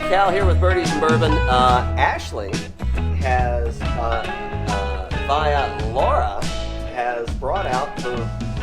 Cal here with Birdies and Bourbon. Ashley has, via Laura, has brought out the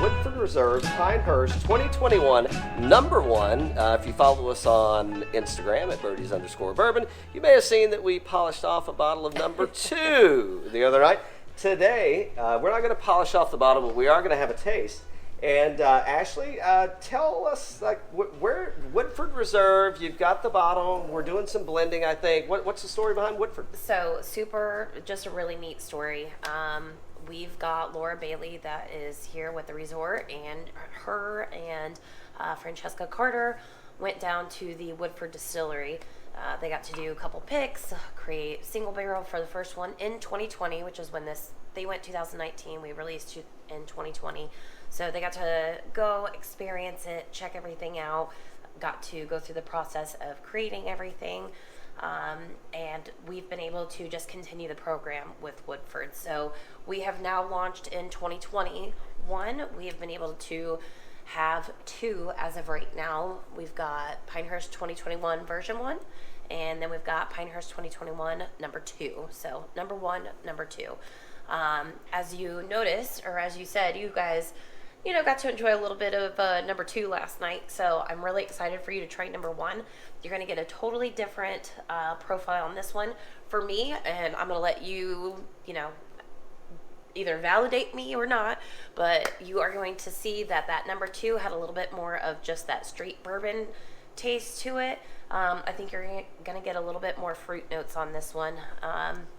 Woodford Reserve Pinehurst 2021 #1. If you follow us on Instagram at Birdies_Bourbon, you may have seen that we polished off a bottle of #2 the other night. Today, we're not going to polish off the bottle, but we are going to have a taste. And Ashley, tell us, like, where Woodford Reserve? You've got the bottle. We're doing some blending, I think. What's the story behind Woodford? So just a really neat story. We've got Laura Bailey that is here with the resort, and her and Francesca Carter went down to the Woodford distillery. They got to do a couple picks, create single barrel for the first one in 2020, which is when they went 2019. We released in 2020. So they got to go experience it, check everything out, got to go through the process of creating everything. And we've been able to just continue the program with Woodford. So we have now launched in 2021. We have been able to have 2 as of right now. We've got Pinehurst 2021 version 1, and then we've got Pinehurst 2021 #2. So #1, #2. As you noticed, or as you said, you guys, got to enjoy a little bit of #2 last night. So I'm really excited for you to try #1. You're going to get a totally different profile on this one for me, and I'm going to let you, either validate me or not, but you are going to see that #2 had a little bit more of just that straight bourbon taste to it. I think you're going to get a little bit more fruit notes on this one,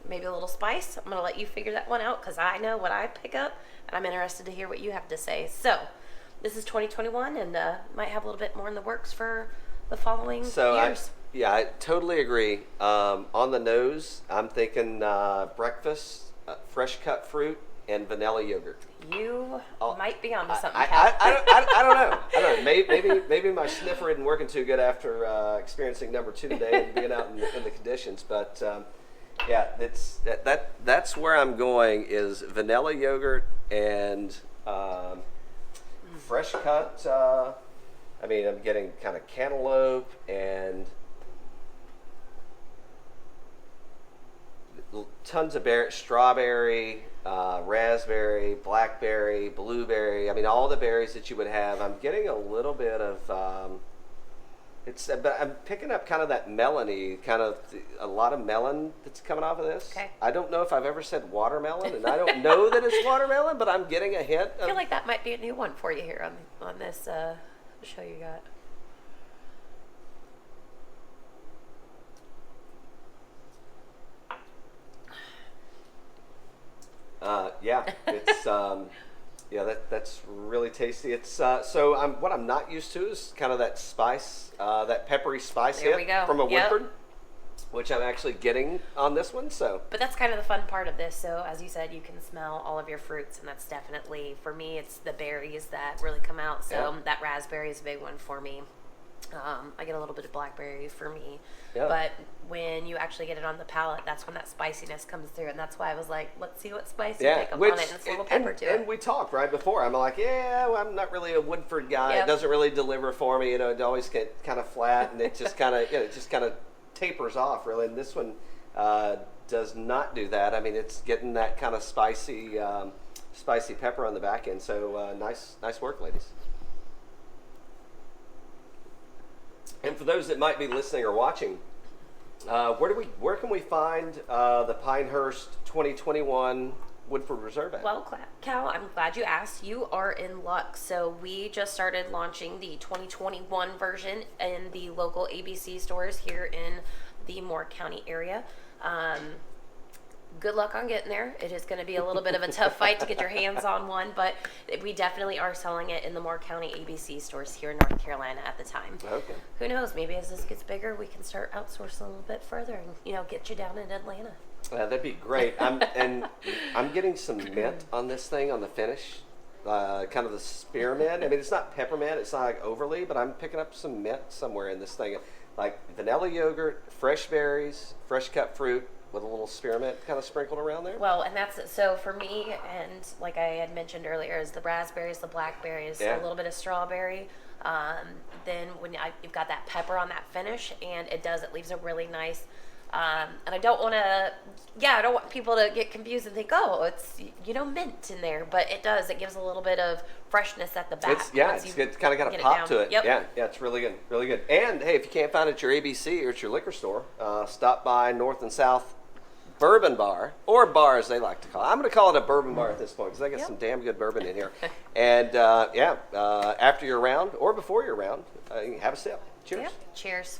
maybe a little spice. I'm going to let you figure that one out because I know what I pick up, and I'm interested to hear what you have to say. So this is 2021, and might have a little bit more in the works for the following years. I totally agree. On the nose, I'm thinking breakfast, fresh cut fruit, and vanilla yogurt. You might be onto something, Cal. I don't know. Maybe my sniffer isn't working too good after experiencing #2 today and being out in the conditions. But that's where I'm going is vanilla yogurt and fresh cut. I'm getting kind of cantaloupe and tons of strawberry, raspberry, blackberry, blueberry. All the berries that you would have. I'm getting a little bit of but I'm picking up kind of that melony, a lot of melon that's coming off of this. Okay. I don't know if I've ever said watermelon, and I don't know that it's watermelon, but I'm getting a hint. I feel like that might be a new one for you here on this show you got. It's that's really tasty. It's what I'm not used to is kind of that spice, that peppery spice hit from a Woodford, which I'm actually getting on this one. But that's kind of the fun part of this. So as you said, you can smell all of your fruits, and that's definitely, for me, it's the berries that really come out. So that raspberry is a big one for me. I get a little bit of blackberry for me, but when you actually get it on the palate, that's when that spiciness comes through, and that's why I was like, let's see what spice you pick up on it, and it's a little pepper to it. And we talked right before. I'm like, I'm not really a Woodford guy. It doesn't really deliver for me. It always get kind of flat, and it just kind of tapers off really. And this one does not do that. It's getting that kind of spicy pepper on the back end. So nice work, ladies. And for those that might be listening or watching, where can we find the Pinehurst 2021 Woodford Reserve at? Well, Cal, I'm glad you asked. You are in luck. So we just started launching the 2021 version in the local ABC stores here in the Moore County area. Good luck on getting there. It is going to be a little bit of a tough fight to get your hands on one, but we definitely are selling it in the Moore County ABC stores here in North Carolina at the time. Okay. Who knows? Maybe as this gets bigger, we can start outsourcing a little bit further and get you down in Atlanta. That'd be great. I'm getting some mint on this thing on the finish, kind of the spearmint. It's not peppermint. It's not like overly, but I'm picking up some mint somewhere in this thing, like vanilla yogurt, fresh berries, fresh cut fruit. with a little spearmint kind of sprinkled around there. Well, and that's so for me, and like I had mentioned earlier, is the raspberries, the blackberries, Yeah. a little bit of strawberry. Then you've got that pepper on that finish, and it leaves a really nice. And I don't want people to get confused and think, oh, it's mint in there, but it does. It gives a little bit of freshness at the back. It's kind of got a pop to it. Yep. Yeah, it's really good, really good. And hey, if you can't find it at your ABC or at your liquor store, stop by North and South Bourbon Bar, or bar as they like to call it. I'm going to call it a bourbon bar at this point because I got some damn good bourbon in here. And after you're around or before you're around, have a sip. Cheers. Yep. Cheers.